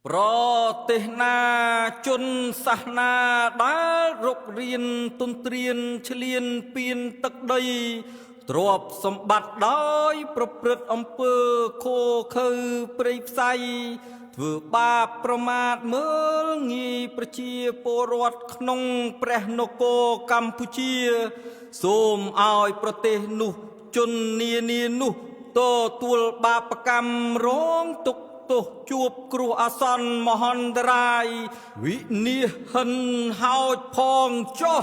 ប្រទេសណាជនសាសនាដែលរុករៀនទុនត្រៀនឆ្លៀនពៀនទឹកដីទ្រព្យសម្បត្តិដោយប្រព្រឹត្តអំពើខូខើព្រៃផ្សៃធ្វើបាបប្រមាថមើលងាយប្រជាពលរដ្ឋក្នុងព្រះនគរកម្ពុជាសូមឲ្យប្រទេសនោះជននានានោះទទួលបាបកម្មរងទុក្ខទោសជួបគ្រោះអាសន្នមហន្តរាយវិនាសហិនហោចផងចុះ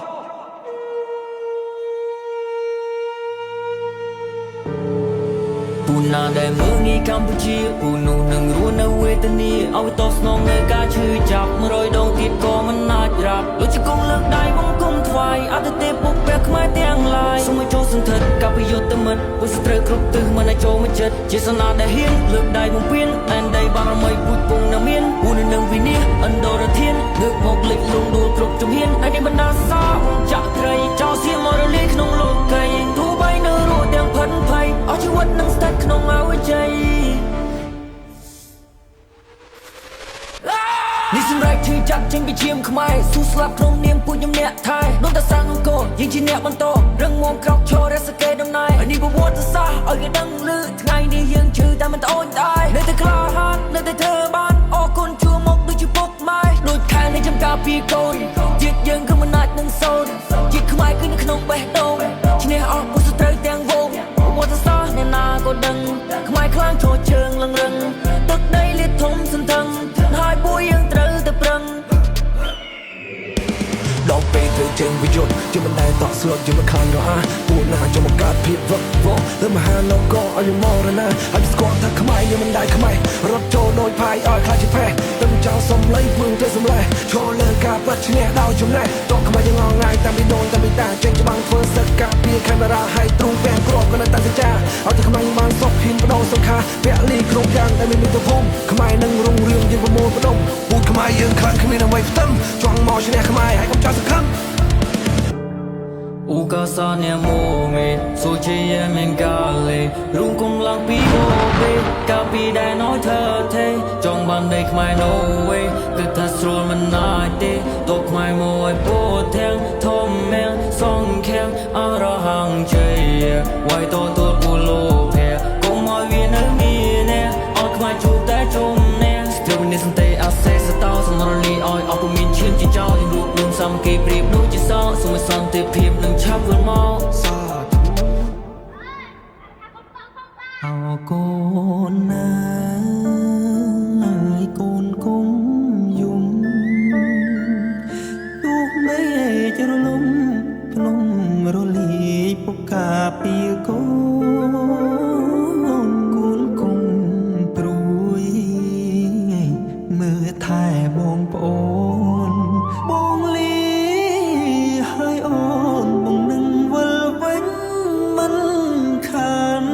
ពូណាដែលមើងងាយកម្ពុជាពូនោះនឹងរស់នៅវេទនាឲ្យតស្នងនៅការឈឺចាប់100ដងទៀតក៏មិនអាចរ៉ាប់លោកជាគង់លើកដៃបង្គំថ្វាយអត្តទេពពុកព្រះខ្មែរទាំងឡាយសូមឲ្យចូលសន្ធិដ្ឋកបយុទ្ធមិត្តពុស្ត្រូវគ្រប់ទិសមិនឲ្យចូលមកចិត្តជាសនាដែលហ៊ានលើកដៃបំពេញអែនដីបារមីពូជពងនៅមានពូនឹងវិនិច្ឆ័យអន្តរធានលើកមកលេចលងដួលគ្រប់ជំហានហើយនេះបណ្ដាសាចាក់ត្រីចោលសៀមមរលីក្នុងលោកីទូបីនៅរស់ទាំងផិនភ័យអស់ជីវិតនឹងស្ថិតក្នុងអវជ័យនេះសម្រាប់ឈឺចាប់ចេញពីឈាមខ្មែរស៊ូស្លាប់ក្នុងនាមពួកខ្ញុំអ្នកថែនោះតែសាំងអង្គរយើងជាអ្នកបន្តរឹងមាំក្រោកឈររសកេដំណើរនេះប្រវត្តិសាស្ត្រឲ្យគេដឹងលឺថ្ងៃនេះយើងឈឺតែមិនត្អូញត្អែនៅតែក្លាហាននៅតែធ្វើបានអរគុណជួមកដូចជាពុកម៉ែដូចខែនៃចំការពីកូនជាតិយើងគឺមិនអាចនឹងសូន្យជាតិខ្មែរគឺនៅក្នុងបេះដូងឈ្នះអស់ពុស្ត្រូវទាំងវងប្រវត្តិសាស្ត្រអ្នកណាក៏ដឹងខ្មែរខ្លាំងឈរជើងលឹងរឹងទឹកដីលាតធំសន្ធឹងហើយពួកយើងត្រូវតែប្រឹងដល់ពេលត្រូវចេញវិយុទ្ធជាមិនដែលតក់ស្លុតជាមិនខានរហ័សពួកណាចង់បង្កើតភាពវឹកវរលើមហាលោកឲ្យមរណាហើយស្គាល់ថាខ្មែរយើងមិនដែលខ្មែររត់ចូលដោយផាយឲ្យខ្លាចជាផេះទឹកចោលសំឡេងពឹងទៅសំឡេះឈរលើការបាត់ឈ្នះដោយចំណេះតកខ្មែរយើងងងាយតាមពីដូនតាមពីតាចេញច្បាំងធ្វើសឹកការពារកាមេរ៉ាឲ្យទ្រូងពាំងគ្រាប់ក៏នៅតែសច្ចាឲ្យតែខ្មែរបានសុខហ៊ានបដូរសង្ខាពលីគ្រប់យ៉ាងដែលមានទៅភូមិខ្មែរនឹងរុងរឿងយើងប្រមូលបដុំពូជខ្មែរយើងខ្លាំងគ្មានអ្វីផ្ទឹមចង់មកឈ្នះខ្មែរហើយកុំចោលសង្ឃឹម乌嘎萨年莫美，所见也免咖喱，如公浪比我背，咖比带脑特推，装扮的买 no way，个他说们哪的，多买莫爱波听，通命双强阿拉行追，外多多不路撇，公马云的米呢，奥克买住在中呢，这边的生态阿塞是刀，什么里爱奥不面前去找，一路路上给不离不接受，什么上的皮能插不毛。អរគុណណាយកូនគុំយំទូមេចរលំភ្នំរលីពុកកាពីកូនគូនគុំព្រួយមើលថែបងប្អូនបងលីហើយអូនបងនឹងវិលវិញមិនខាន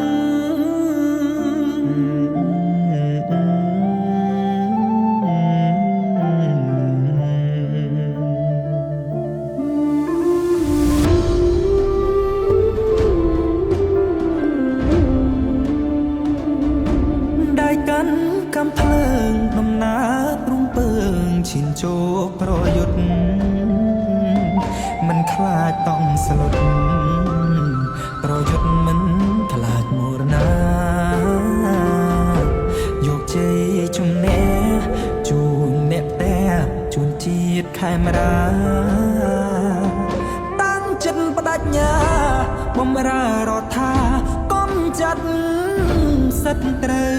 កំភ្លើងដំណើរទ្រង់ពើងឈានចូលប្រយុទ្ធមិនខ្លាចต้องស្លុតប្រយុទ្ធមិនខ្លាចមរណាយកជ័យជំនះជូនអ្នកតែជូនជាតិខេមរាតាំងចិត្តបដិញ្ញាបំរើរដ្ឋាកុំចាត់សិតត្រូវ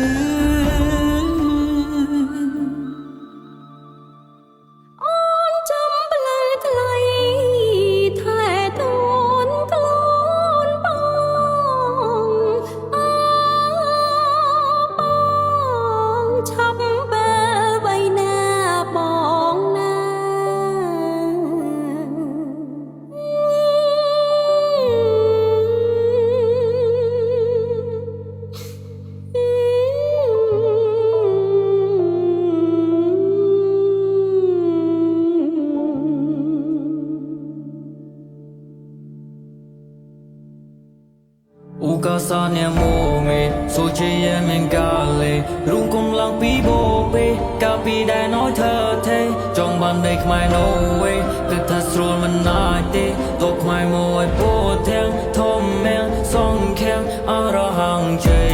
សាអ្នកមកមេសូជាយមិនកាលេរុំគុំឡើងពីបូពេកាពីដែលnóiเธอเทចង់បានដីខ្មែរ no way គឺថាស្រួលមិនណាយទេតបខ្មែរមកឲ្យពោទាំងធំមែងសងខាំងអរហង្ជ័យ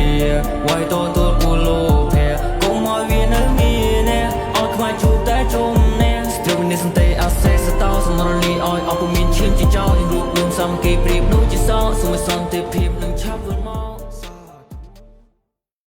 វាយតទល់ពូលោភែកុំឲ្យវានៅមានណែអត់ខ្មែរជួបតែជុំណែស្ទើរនេះសន្តិអាសេសតោសម្រលីឲ្យអស់ពុំមានឈាមជាចោលយើងរួបរวมសាមគ្គីប្រៀបដូចជាសោសុំឲ្យសន្តិភាព